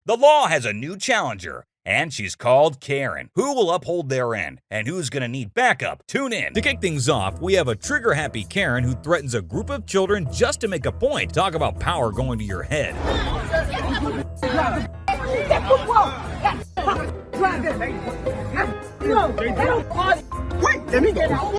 The law has a new challenger, and she's called Karen. Who will uphold their end, and who's gonna need backup? Tune in. To kick things off, we have a trigger-happy Karen who threatens a group of children just to make a point. Talk about power going to your head. Wait, let me go.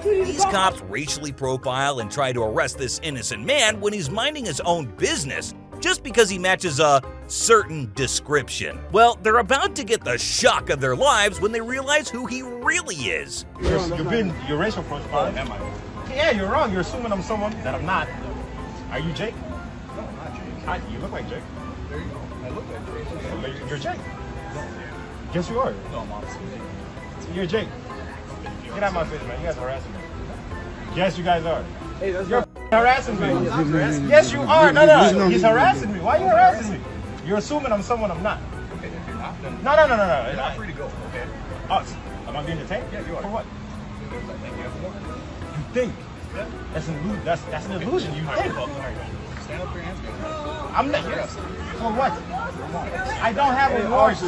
These cops racially profile and try to arrest this innocent man when he's minding his own business just because he matches a certain description. Well, they're about to get the shock of their lives when they realize who he really is. You're racial profiling. Am I? Yeah, you're wrong. You're assuming I'm someone that I'm not. Are you Jake? No, I'm not Jake. You look like Jake. There you go. I look like Jake. You're Jake. Yes, you are. No, I'm honestly Jake. You're Jake. Get out of my face, man. You guys are harassing me. Yes, you guys are. Hey, that's You're harassing me. Yes, you are. No. He's harassing me. Why are you harassing me? You're assuming I'm someone I'm not. Okay, if you're not, then No. you're not free to go. Okay. Us. Am I being detained? Yeah, you are. For what? Because I think you have more. You think? Yeah. That's an illusion. That's an illusion. You think? Stand up for your hands, man. I'm not. Yes. For what? I don't have a warrant.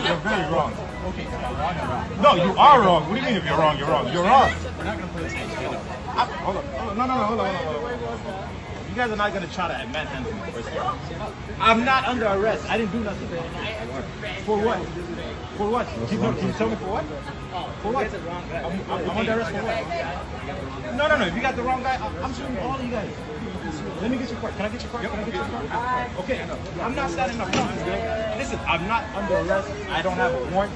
You're very wrong. Okay, am I wrong or wrong? No, you are wrong. What do you mean if you're wrong? You're wrong. You're wrong. We're not gonna play this game together. Hold on. No. Hold on. You guys are not gonna try to manhandle me. I'm not under arrest. I didn't do nothing. For what? For what? Can you tell me for what? For what? I'm under arrest for what? No. If you got the wrong guy, I'm shooting all of you guys. Let me get your card. Can I get your card? Okay. I'm not standing up front. Listen, I'm not under arrest. I don't have a warrant.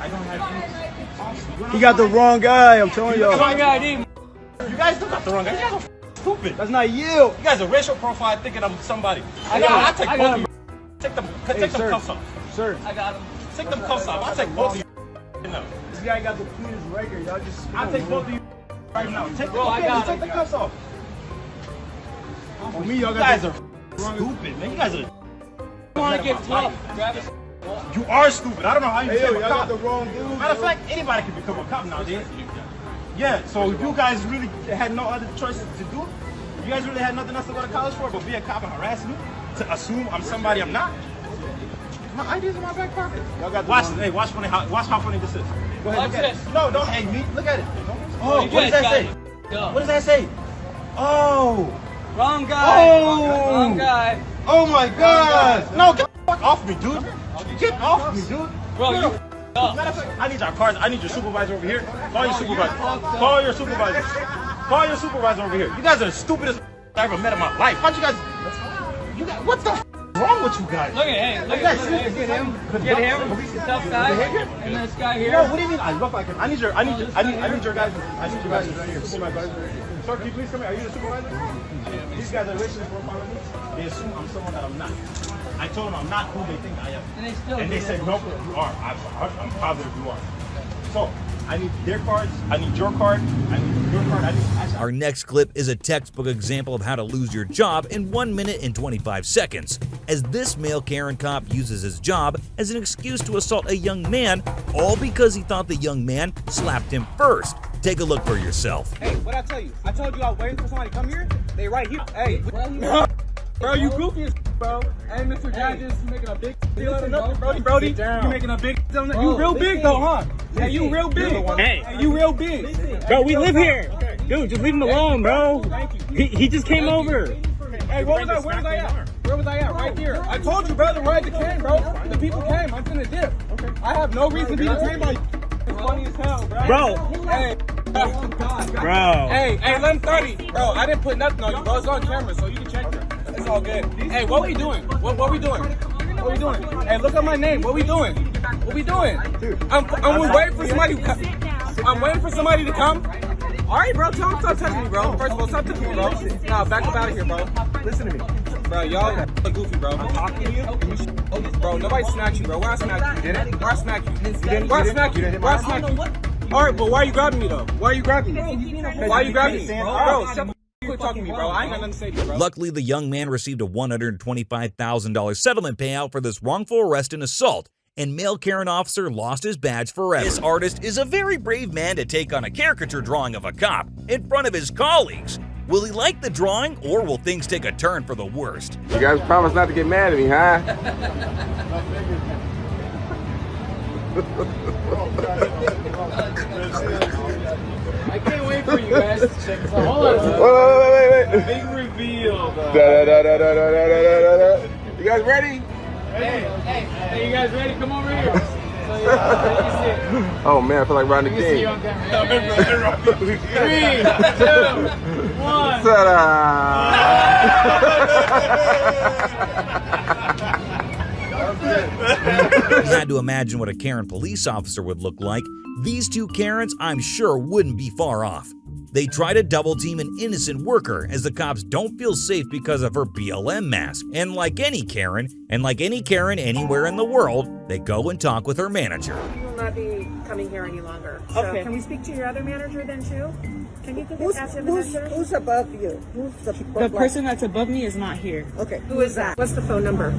I don't have anything. He got the wrong guy, I'm telling you. Wrong guy, you guys still got the wrong guy. You guys are stupid. That's not you. You guys are racial profile thinking I'm somebody. I'll take both of you. Take them cuffs off. Sir, I got them. Take them cuffs off. I'll take both of you. this guy got the cleanest record. Y'all just. I'll take both of you right now. Take the cuffs off. For me, y'all You got guys are stupid, man. You guys are. You want to get tough, Travis? You are stupid. I don't know how you Hey, yo, became y'all a got cop. the wrong dude. Matter of fact, anybody can become a cop nowadays. Yeah, so if you guys really had no other choices to do, you guys really had nothing else to go to college for but be a cop and harass me to assume I'm somebody I'm not. My ID's in my back pocket. Y'all got the Watch, wrong- hey, watch how funny this is. Go ahead, Watch look at this. it. No, don't hate me. Look at it. Oh, You what does guys that say? got it. What does that say? Oh, Wrong guy. Oh. Wrong guy. oh my God! No, get the fuck off me, dude. Get off me, dude. Bro, you Matter of fact, I need your cards. I need your supervisor over here. Call your supervisor. Call your supervisor. Call your supervisor over here. You guys are the stupidest I ever met in my life. Why don't you guys? What the wrong with you guys? look at him. Look at him. Get him. Get him. The tough guy. And this guy here. No, what do you mean? I look like him. I need your guys. Supervisor. Sir, can you please come here? Are you the supervisor? These guys are racially profiling me. They assume I'm someone that I'm not. I told them I'm not who they think I am. And they said, nope, you are. I'm positive you are. So, I need their cards. I need your card. I need your card. Our next clip is a textbook example of how to lose your job in 1 minute and 25 seconds, as this male Karen cop uses his job as an excuse to assault a young man, all because he thought the young man slapped him first. Take a look for yourself. Hey, what'd I tell you? I told you I was waiting for somebody to come here. They right here. Hey, bro, you goofy as bro. Hey, Mr. Judges, you making a big deal out of nothing, Brody. You making a big deal. You real big though, huh? Hey, you real big. Hey, you real big. Bro, we live here. Dude, just leave him alone, bro. Thank you. He just came over. Hey, where was I at? Where was I at? Right here. I told you, brother, ride the came, bro. The people came. I'm finna dip. I have no reason to be detained by you. It's funny as hell, bro. Hey. Bro. Hey, let him 30. Bro, I didn't put nothing on you, bro. It's on camera, so you can check it. It's all good. Hey, what we doing? What we doing? What we doing? Hey, look at my name. What we doing? What we doing? I'm waiting for somebody to come. I'm waiting for somebody to come. All right, bro. Stop touching me, bro. First of all, stop touching me, bro. Nah, back up out of here, bro. Listen to me. Bro, y'all are goofy, bro. I'm talking to you. Bro, nobody smacked you, bro. Where I smacked you? Where I smacked you? Where I smacked you? Where I smacked you? All right, but why are you grabbing me, though? Why are you grabbing me? Why are you grabbing me? Bro, shut the quit talking to me, bro. I ain't got nothing to say to you, bro. Luckily, the young man received a $125,000 settlement payout for this wrongful arrest and assault, and male Karen officer lost his badge forever. This artist is a very brave man to take on a caricature drawing of a cop in front of his colleagues. Will he like the drawing, or will things take a turn for the worst? You guys promise not to get mad at me, huh? I can't wait for you guys to check this out. Hold on. Wait. Big reveal, though. You guys ready? Hey, you guys ready? Come over here. Oh man, I feel like Rodney King. 3, 2, 1. Ta-da! You had to imagine what a Karen police officer would look like. These two Karens, I'm sure, wouldn't be far off. They try to double-team an innocent worker as the cops don't feel safe because of her BLM mask. And like any Karen anywhere in the world, they go and talk with her manager. You will not be coming here any longer. So Okay. can we speak to your other manager then too? Can you ask him Who's above you? Who's The person that's above me is not here. Okay. Who is that? What's the phone number?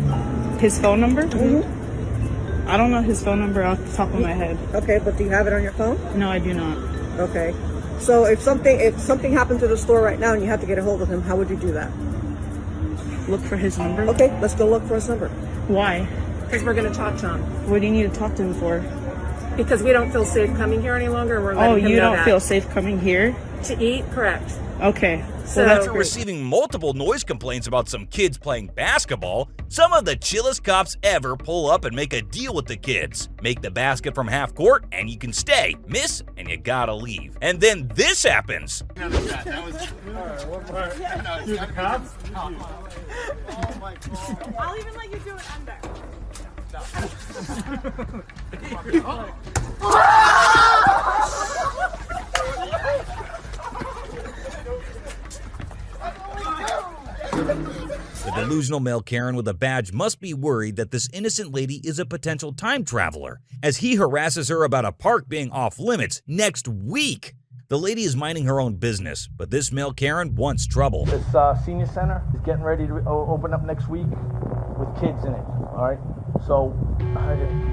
His phone number? Mm-hmm. I don't know his phone number off the top of my head. Okay, but do you have it on your phone? No, I do not. Okay. So if something happened to the store right now and you had to get a hold of him, how would you do that? Look for his number? Okay, let's go look for his number. Why? Because we're going to talk to him. What do you need to talk to him for? Because we don't feel safe coming here any longer. And we're letting him you know don't that. feel safe coming here? To eat? Correct. Okay. So Well, that's After great. receiving multiple noise complaints about some kids playing basketball, some of the chillest cops ever pull up and make a deal with the kids. Make the basket from half court and you can stay. Miss and you gotta leave. And then this happens. Dude, the cops? I'll even let you do it under. The delusional male Karen with a badge must be worried that this innocent lady is a potential time traveler, as he harasses her about a park being off limits next week. The lady is minding her own business, but this male Karen wants trouble. This senior center is getting ready to open up next week with kids in it, all right? So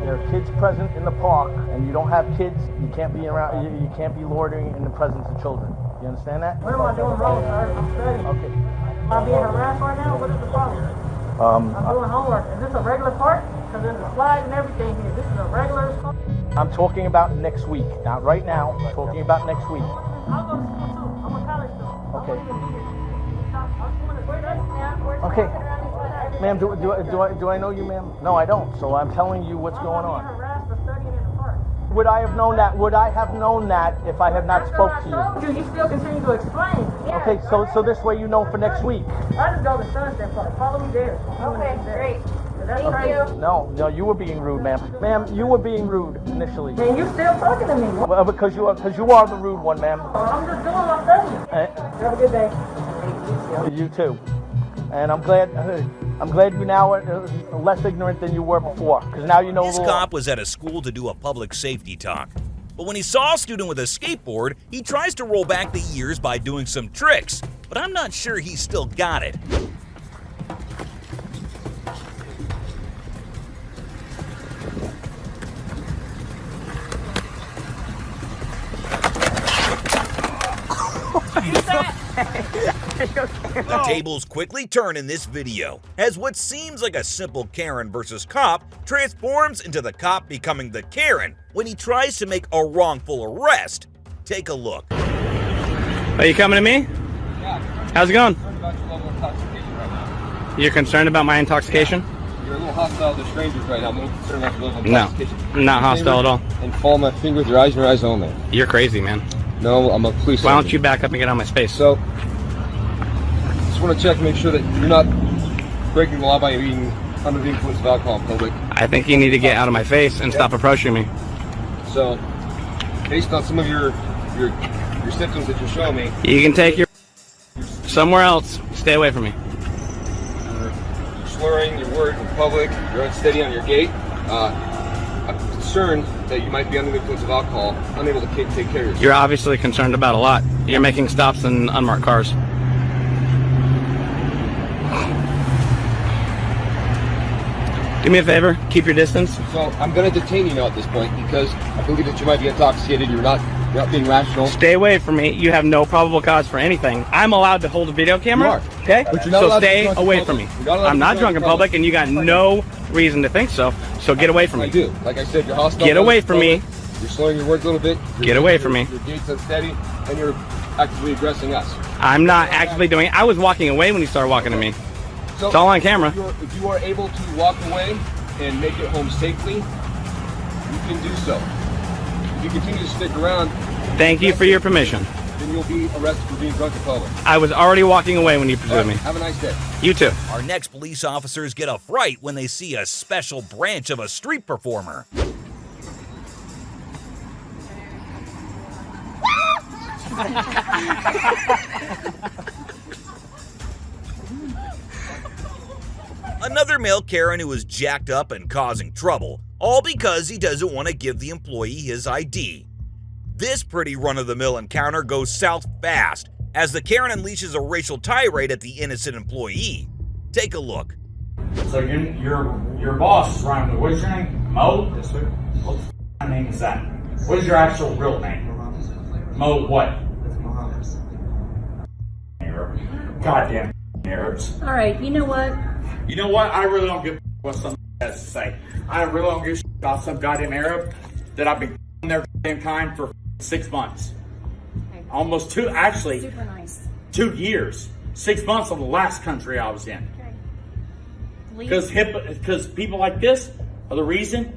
there are kids present in the park, and you don't have kids, you can't be around, you can't be loitering in the presence of children. You understand that? What am I doing wrong, sir? I'm studying. Okay. Am I being harassed right now? What is the problem? I'm doing homework. Is this a regular park? Because there's a slide and everything here. This is a regular park? I'm talking about next week, not right now. I'm talking about next week. I'll go to school too. I'm a college student. Okay. I won't even be here. I'm doing a great man. Okay. Ma'am, do I know you, ma'am? No, I don't. So I'm telling you what's going on. Harassed for studying in the park. Would I have known that? Would I have known that if I had not spoke to you? You still continue to explain. Yeah. Okay, so this way you know for next week. I just go to Sunset Park. Follow me there. Okay, great. That's Okay. crazy. No, you were being rude, ma'am. Ma'am, you were being rude initially. Man, you still talking to me. Well, because you are the rude one, ma'am. I'm just doing my studying. Have a good day. You too. And I'm glad you now are less ignorant than you were before, because now you know This the law. cop was at a school to do a public safety talk. But when he saw a student with a skateboard, he tries to roll back the years by doing some tricks. But I'm not sure he's still got it. The tables quickly turn in this video, as what seems like a simple Karen versus cop transforms into the cop becoming the Karen when he tries to make a wrongful arrest. Take a look. Are you coming to me? Yeah. How's it going? I'm concerned about your level of intoxication right now. You're concerned about my intoxication? You're a little hostile to strangers right now. I'm a little concerned about your level of No, intoxication. not hostile at all. And follow my finger with your eyes and your eyes only. You're crazy, man. No, I'm a police officer. Why don't you back up and get on my space? So, just want to check and make sure that you're not breaking the law by being under the influence of alcohol in public. I think you need to get out of my face and stop approaching me. So, based on some of your symptoms that you're showing me, You can take your somewhere else. Stay away from me. you're slurring your words in public, you're unsteady on your gait. I'm concerned that you might be under the influence of alcohol, unable to take care of yourself. You're obviously concerned about a lot. You're making stops in unmarked cars. Do me a favor, keep your distance. So I'm going to detain you now at this point because I believe that you might be intoxicated. You're not being rational. Stay away from me. You have no probable cause for anything. I'm allowed to hold a video camera. You are. Okay? But you're not so allowed to stay be drunk in away public. from me. You're not allowed to I'm be not drunk drunk in public, and you got no reason to think so. So get away from me. I do. Like I said, you're hostile. Get away from me. You're slowing your words a little bit. Get away from me. Your gait's unsteady, and you're actively aggressing us. I'm not actively doing it. I was walking away when you started walking to me. So it's all on camera. If you are able to walk away and make it home safely, you can do so. If you continue to stick around, thank you for your permission. Then you'll be arrested for being drunk in public. I was already walking away when you pursued me. Have a nice day. You too. Our next police officers get a fright when they see a special branch of a street performer. Another male Karen who is jacked up and causing trouble, all because he doesn't want to give the employee his ID. This pretty run-of-the-mill encounter goes south fast as the Karen unleashes a racial tirade at the innocent employee. Take a look. So your boss is running. What's your name? Mo? Yes, sir. What the name is that? What is your actual real name? Mo what? Arab. Goddamn Arabs. All right, you know what? You know what? I really don't give what some has to say. I really don't give about some goddamn Arab that I've been their goddamn kind for 6 months. Okay. Almost two, actually. Super nice. 2 years. 6 months of the last country I was in. Okay. Because people like this are the reason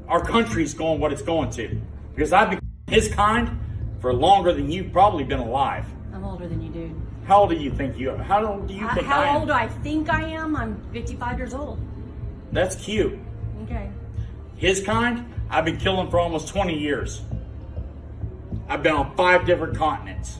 our country's going what it's going to. Because I've been his kind for longer than you've probably been alive. I'm older than you, dude. How old do you think you are? How old do you think I am? How old do I think I am? I'm 55 years old. That's cute. Okay. His kind, I've been killing for almost 20 years. I've been on 5 different continents.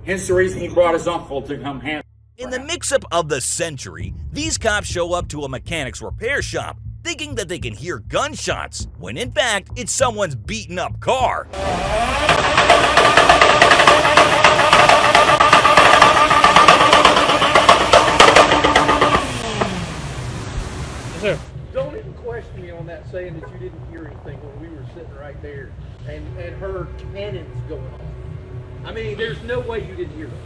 Hence the reason he brought his uncle to come hand. In the mix-up of the century, these cops show up to a mechanic's repair shop thinking that they can hear gunshots, when in fact, it's someone's beaten up car. Yes, sir. Don't even question me on that, saying that you didn't hear anything when we were sitting right there and heard cannons going off. I mean, there's no way you didn't hear them.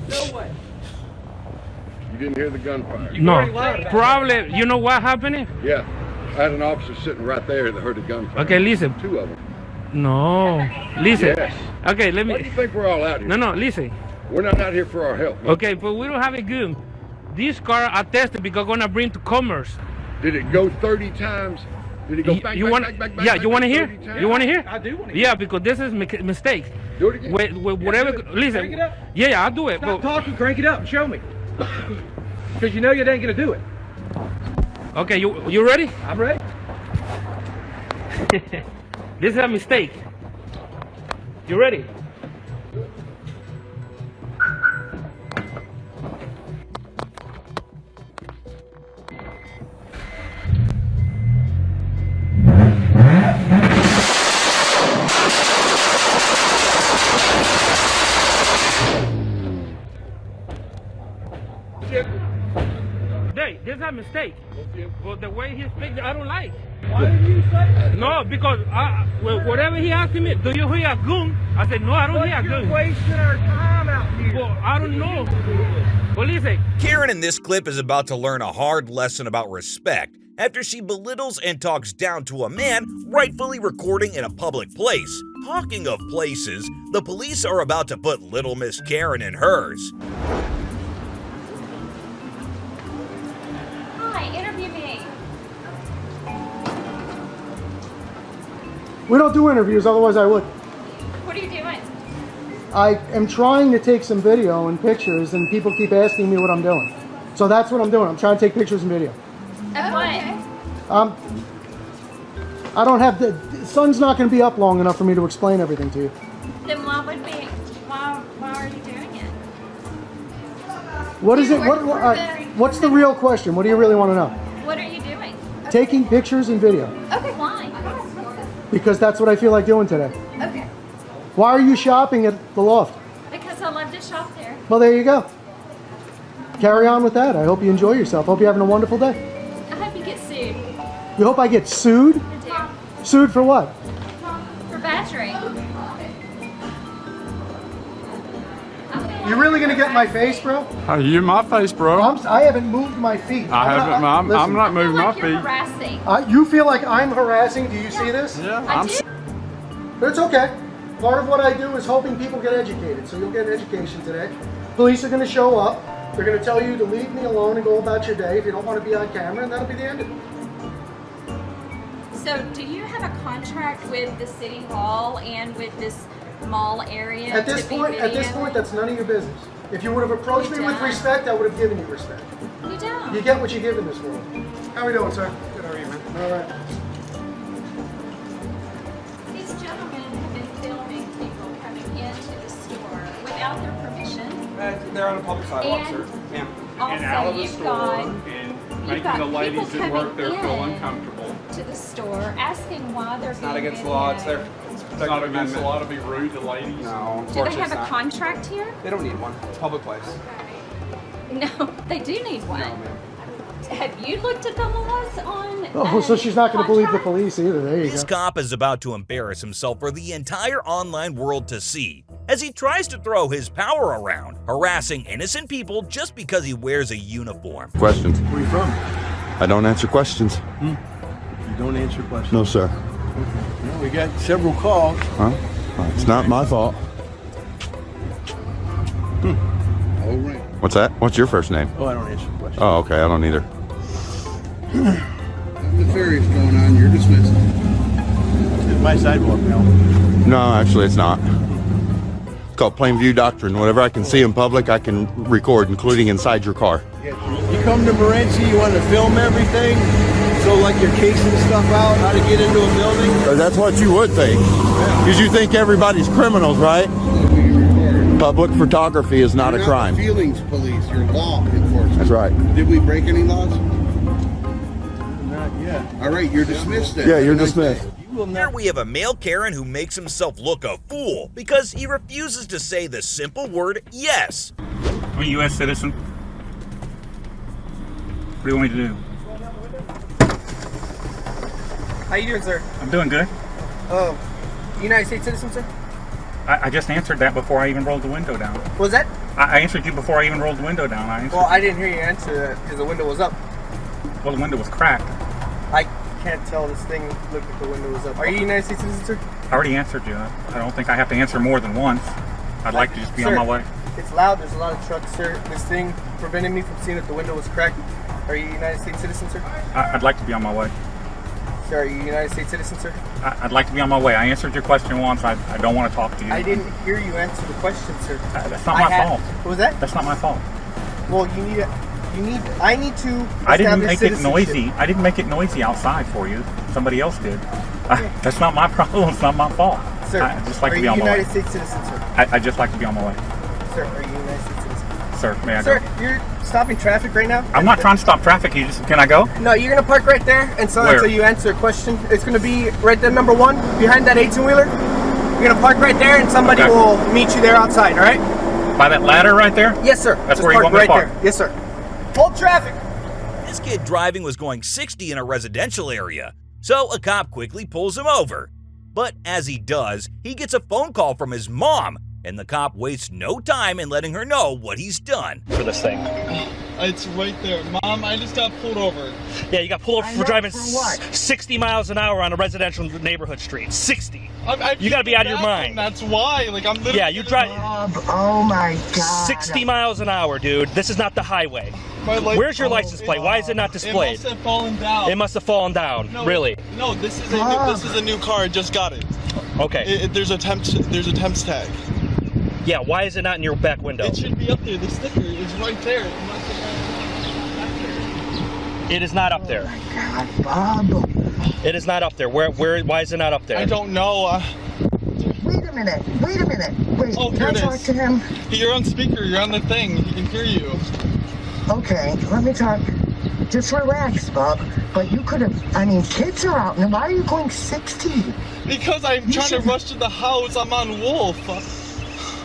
No way. You didn't hear the gunfire? No, probably. You know what happened? Yeah, I had an officer sitting right there that heard the gunfire. Okay, listen. 2 of them. No, listen. Yes. Okay, let me. Why do you think we're all out here? No, listen. We're not out here for our help. Man. Okay, but we don't have a gun. This car I tested because I'm gonna bring to commerce. Did it go 30 times? Did it go back, you back, want, back, back, back, yeah, back, you want to back hear? 30 times? You want to hear? I do want to hear. Yeah, because this is mistake. Do it again. Whatever. Yeah, listen. crank it up. Yeah, I'll do it. Stop talking, crank it up and show me. Because you know you ain't gonna do it. Okay, you ready? I'm ready. This is a mistake. You ready? This is a mistake. But the way he speaks, I don't like. Why did you say that? No, because whatever he asked me, do you hear a gun? I said, no, I don't hear a gun. You're wasting our time out here. Well, I don't know. Well, listen. Karen in this clip is about to learn a hard lesson about respect after she belittles and talks down to a man rightfully recording in a public place. Talking of places, the police are about to put Little Miss Karen in hers. Interview me. We don't do interviews, otherwise I would. What are you doing? I am trying to take some video and pictures, and people keep asking me what I'm doing. So that's what I'm doing. I'm trying to take pictures and video. Of what? I don't have the sun's not going to be up long enough for me to explain everything to you. Then why are you doing it? What is it? What's the real question? What do you really want to know? What are you doing? Taking pictures and video. Okay, why? Because that's what I feel like doing today. Okay. Why are you shopping at the loft? Because I love to shop there. Well, there you go. Carry on with that. I hope you enjoy yourself. Hope you're having a wonderful day. I hope you get sued. You hope I get sued? I Sued for what? do. For badgering. You really gonna get in my face, bro? You in my face, bro. I haven't moved my feet. I'm not moving my feet. Harassing. You feel like I'm harassing? Do you see this? Yeah, I do. But it's okay. Part of what I do is helping people get educated, so you'll get an education today. Police are going to show up. They're going to tell you to leave me alone and go about your day if you don't want to be on camera, and that'll be the end of it. So, do you have a contract with the city hall and with this mall area? At this point, that's none of your business. If you would have approached me with respect, I would have given you respect. You don't. You get what you give in this world. How are we doing, sir? Good, how are you, man? All right. These gentlemen have been filming people coming into the store without their permission. They're on a public sidewalk, sir. Ma'am. Also, out of the you've store got, and you've making got the ladies people that work coming there feel in uncomfortable. to the store asking why they're It's not against the law. It's there. It's not against the law to be rude to ladies. No, Do they have a contract here? They don't need one. It's a public place. No, they do need one. No, ma'am. Have you looked at the laws on? Oh, so she's not going to believe the police either. There you This go. cop is about to embarrass himself for the entire online world to see as he tries to throw his power around, harassing innocent people just because he wears a uniform. Questions? Where are you from? I don't answer questions. You don't answer questions? No, sir. Well, we got several calls. Huh? It's not my fault. All right. What's that? What's your first name? Oh, I don't answer questions. Oh, okay. I don't either. The ferry's going on. You're dismissed. It's my sidewalk now. No, actually, it's not. It's called plain view doctrine. Whatever I can see in public, I can record, including inside your car. You come to Morenci, you want to film everything, so like your case and stuff out, how to get into a building. That's what you would think. Because you think everybody's criminals, right? Public photography is not a crime. You're not feelings police, you're law enforcement. That's right. Did we break any laws? Not yet. All right, you're dismissed then. Yeah, you're dismissed. Here we have a male Karen who makes himself look a fool because he refuses to say the simple word yes. I'm a U.S. citizen. What do you want me to do? How you doing, sir? I'm doing good. United States citizen, sir? I just answered that before I even rolled the window down. What was that? I answered you before I even rolled the window down. Well, I didn't hear you answer that because the window was up. Well, the window was cracked. I can't tell. This thing looked like the window was up. Are you a United States citizen, sir? I already answered you. I don't think I have to answer more than once. I'd like to just be on my way. It's loud. There's a lot of trucks, sir. This thing prevented me from seeing that the window was cracked. Are you a United States citizen, sir? I'd like to be on my way. Sir, are you a United States citizen, sir? I'd like to be on my way. I answered your question once. I don't want to talk to you. I didn't hear you answer the question, sir. That's not my fault. What was that? That's not my fault. Well, I need to. I didn't make it citizenship. noisy. I didn't make it noisy outside for you. Somebody else did. That's not my problem. It's not my fault. Sir, I just like are to be you a on my way. United States citizen, sir? I just like to be on my way. Sir, are you a United States citizen? Sir, may I Sir, go? you're stopping traffic right now? I'm not trying to stop traffic. Can I go? No, you're gonna park right there and so Where? until you answer a question. It's gonna be right there, number 1, behind that 18-wheeler. You're gonna park right there and somebody will meet you there outside, alright? By that ladder right there? Yes, sir. That's Just where you want me to park? there. Yes, sir. Hold traffic. This kid driving was going 60 in a residential area, so a cop quickly pulls him over. But as he does, he gets a phone call from his mom, and the cop wastes no time in letting her know what he's done. For this thing. It's right there. Mom, I just got pulled over. Yeah, you got pulled over for driving 60 miles an hour on a residential neighborhood street. 60. You gotta be out of your mind. That's why. Like, I'm literally. Yeah, you drive. Oh my God. 60 miles an hour, dude. This is not the highway. Where's your license plate? Why is it not displayed? It must have fallen down. It must have fallen down. No, really? No, this is a new car. I just got it. Okay. There's a temps tag. Yeah, why is it not in your back window? It should be up there. The sticker is right there. It is not up there. God, Bob. It is not up there. Why is it not up there? I don't know. Wait a minute. Wait, Oh, can I talk to him? You're on speaker. You're on the thing. He can hear you. Okay, let me talk. Just relax, Bob. But you could have, kids are out, and why are you going 60? Because I'm trying to rush to the house. I'm on Wolf.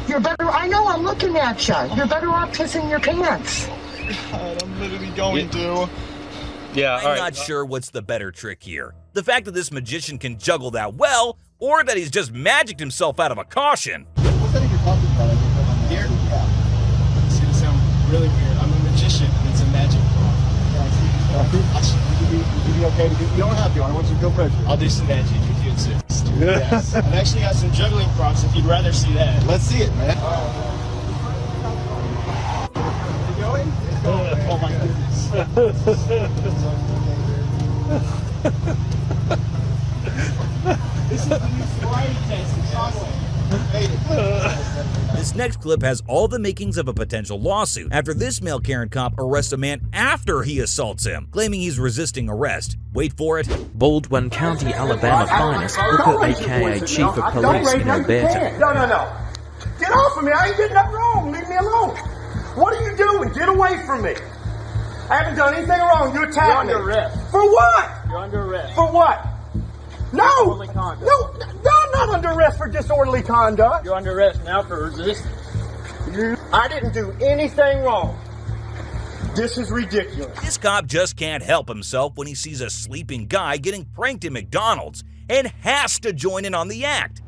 You're better, I know, I'm looking at you. You're better off pissing your pants. God, I'm literally going to. Yeah, I'm not sure what's the better trick here. The fact that this magician can juggle that well, or that he's just magicked himself out of a caution. What's that you're talking about? Here? Yeah. It's gonna sound really weird. I'm a magician and it's a magic ball. Would you be okay to do? You don't have to. I want you to feel pressure. I'll do some magic if you insist. Yes. I've actually got some juggling props if you'd rather see that. Let's see it, man. You going? Oh my goodness. This is the new sobriety test. It's awesome. This next clip has all the makings of a potential lawsuit after this male Karen cop arrests a man after he assaults him, claiming he's resisting arrest. Wait for it. Baldwin County, Alabama finest Booker, aka Chief of Police in Alberta. No. Get off of me. I ain't did nothing wrong. Leave me alone. What are you doing? Get away from me. I haven't done anything wrong. You attacked me. You're under arrest. For what? You're under arrest. For what? No! Disorderly conduct. No, I'm not under arrest for disorderly conduct. You're under arrest now for resisting. I didn't do anything wrong. This is ridiculous. This cop just can't help himself when he sees a sleeping guy getting pranked at McDonald's and has to join in on the act.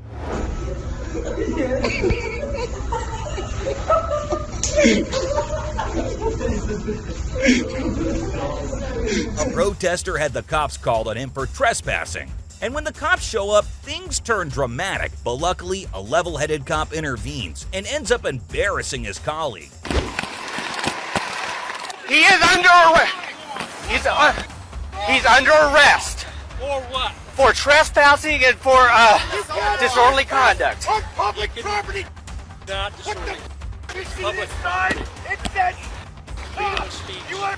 A protester had the cops called on him for trespassing. And when the cops show up, things turn dramatic, but luckily, a level-headed cop intervenes and ends up embarrassing his colleague. He is under arrest. He's under arrest. For what? For trespassing and for disorderly conduct. On public property. Not disorderly. Public side. It says. You are.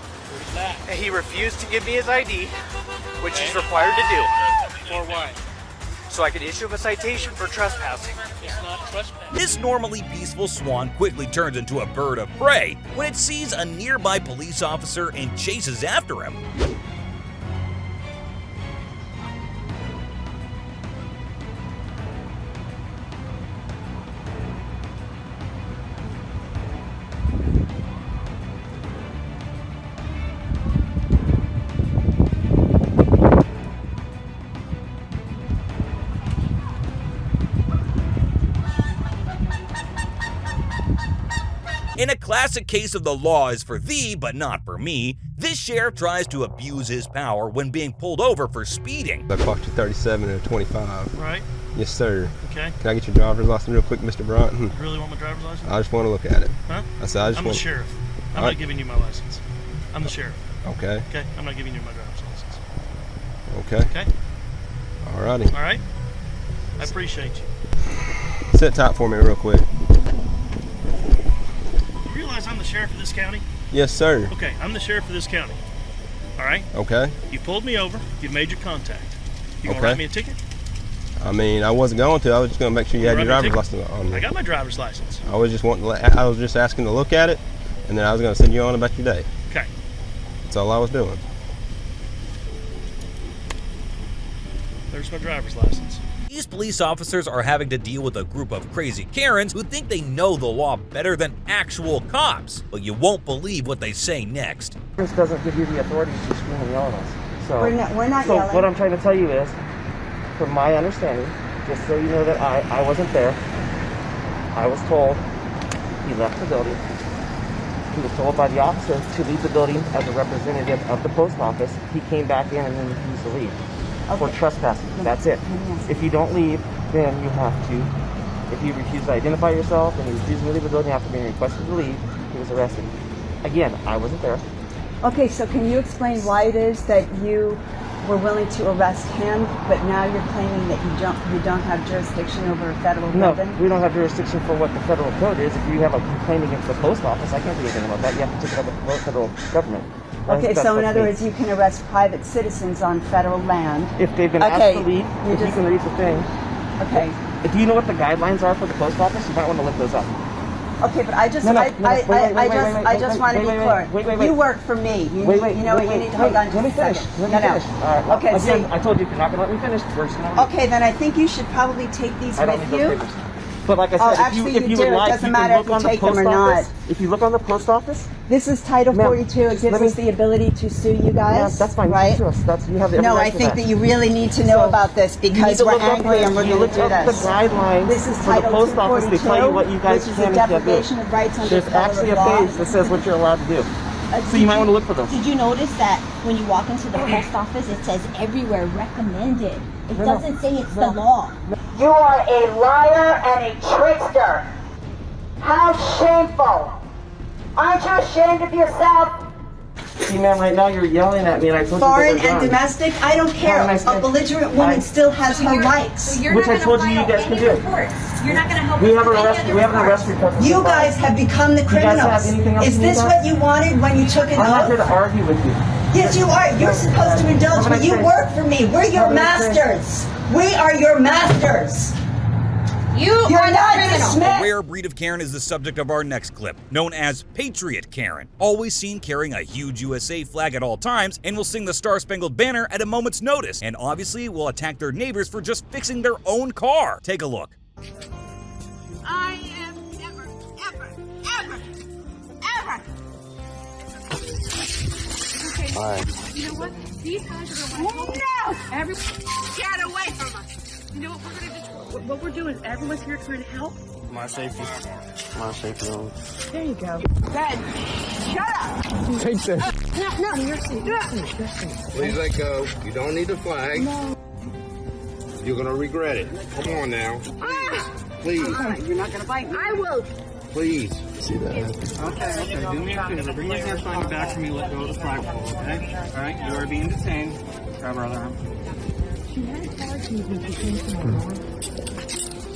He refused to give me his ID, which he's required to do. For what? So I could issue him a citation for trespassing. It's not trespassing. This normally peaceful swan quickly turns into a bird of prey when it sees a nearby police officer and chases after him. In a classic case of the law is for thee, but not for me, this sheriff tries to abuse his power when being pulled over for speeding. I clocked you 37 and a 25. Right. Yes, sir. Okay. Can I get your driver's license real quick, Mr. Bryant? You really want my driver's license? I just want to look at it. Huh? I said, I'm the sheriff. I'm not giving you my license. I'm the sheriff. Okay. Okay? I'm not giving you my driver's license. Okay. Okay? Alrighty. All right? I appreciate you. Sit tight for me real quick. You realize I'm the sheriff of this county? Yes, sir. Okay, I'm the sheriff of this county. All right? Okay. You pulled me over. You made your contact. You gonna Okay. write me a ticket? I mean, I wasn't going to. I was just going to make sure you had your driver's license on me. I got my driver's license. I was just wanting to I was just asking to look at it, and then I was going to send you on about your day. Okay. That's all I was doing. There's my driver's license. These police officers are having to deal with a group of crazy Karens who think they know the law better than actual cops, but you won't believe what they say next. This doesn't give you the authority to scream and yell at us. So We're not so yelling. what I'm trying to tell you is, from my understanding, just so you know that I wasn't there, I was told he left the building. He was told by the officer to leave the building as a representative of the post office. He came back in and then refused to leave. For trespassing. That's it. If you don't leave, then you have to, if you refuse to identify yourself and you refuse to leave the building after being requested to leave, he was arrested. Again, I wasn't there. Okay, so can you explain why it is that you were willing to arrest him, but now you're claiming that you don't have jurisdiction over a federal No, building? we don't have jurisdiction for what the federal code is. If you have a complaint against the post office, I can't do anything about that. You have to take it up with the federal government. Okay, so in other words, you can arrest private citizens on federal land. If they've been asked to leave, if you can read the thing. Okay. If you know what the guidelines are for the post office, you might want to look those up. Okay, but I just want to be clear. You work for me. You know what? You need to hold on just a second. Let me finish. Okay, again, I told you if you're not going to let me finish, we're just going to. Okay, then I think you should probably take these with you. But like I said, Oh, if actually you you would do. It like, doesn't you matter can if look on you the take them post or not. office. If you look on the post office, This is Title Ma'am, 42. It gives us the ability to sue you guys. Yeah, that's fine. Right? You have every No, right I to think that you really need to know about this You need because to we're look up angry and we're you going look to do up this. the guidelines This is for the Title post office. They 242, tell you what you guys which is can the and can't do. deprivation of rights under There's federal actually a law. page that says what you're allowed to do. So you might want to look for those. Did you notice that when you walk into the post office, it says everywhere recommended? It No. doesn't say it's the law. You are a liar and a trickster. How shameful. Aren't you ashamed of yourself? See, ma'am, right now you're yelling at me, and I told Foreign you and domestic, I don't care. A belligerent woman still has her rights. Which I told you you guys can do. You're not going to help We us have with an any arrest. other We have an reports. arrest report. You guys have become the You guys have criminals. anything else Is you need this done? what you wanted when you took an I'm not here oath? to argue with you. Yes, you are. You're supposed to indulge me. You work for me. We're your masters. We are your masters. You're not dismissed. A rare breed of Karen is the subject of our next clip, known as Patriot Karen. Always seen carrying a huge USA flag at all times and will sing the Star-Spangled Banner at a moment's notice, and obviously will attack their neighbors for just fixing their own car. Take a look. I am never, ever, ever, ever. Okay. Alright. You know what? These guys are going to want to help. No! Get away from us. You know what we're going to do? What we're doing is everyone's here trying to help. My safety. My safety only. There you go. Good. Shut up. Take this. No, you're safe. Please let go. You don't need the flag. No. You're gonna regret it. Come on now. Please. You're not going to bite me. I will. Please. See that? Okay. Do me a favor. Bring your hands behind your back for me. Let go of the flagpole, okay? All right. You are being detained. Grab our other arm. She had a card to me when she came to my door.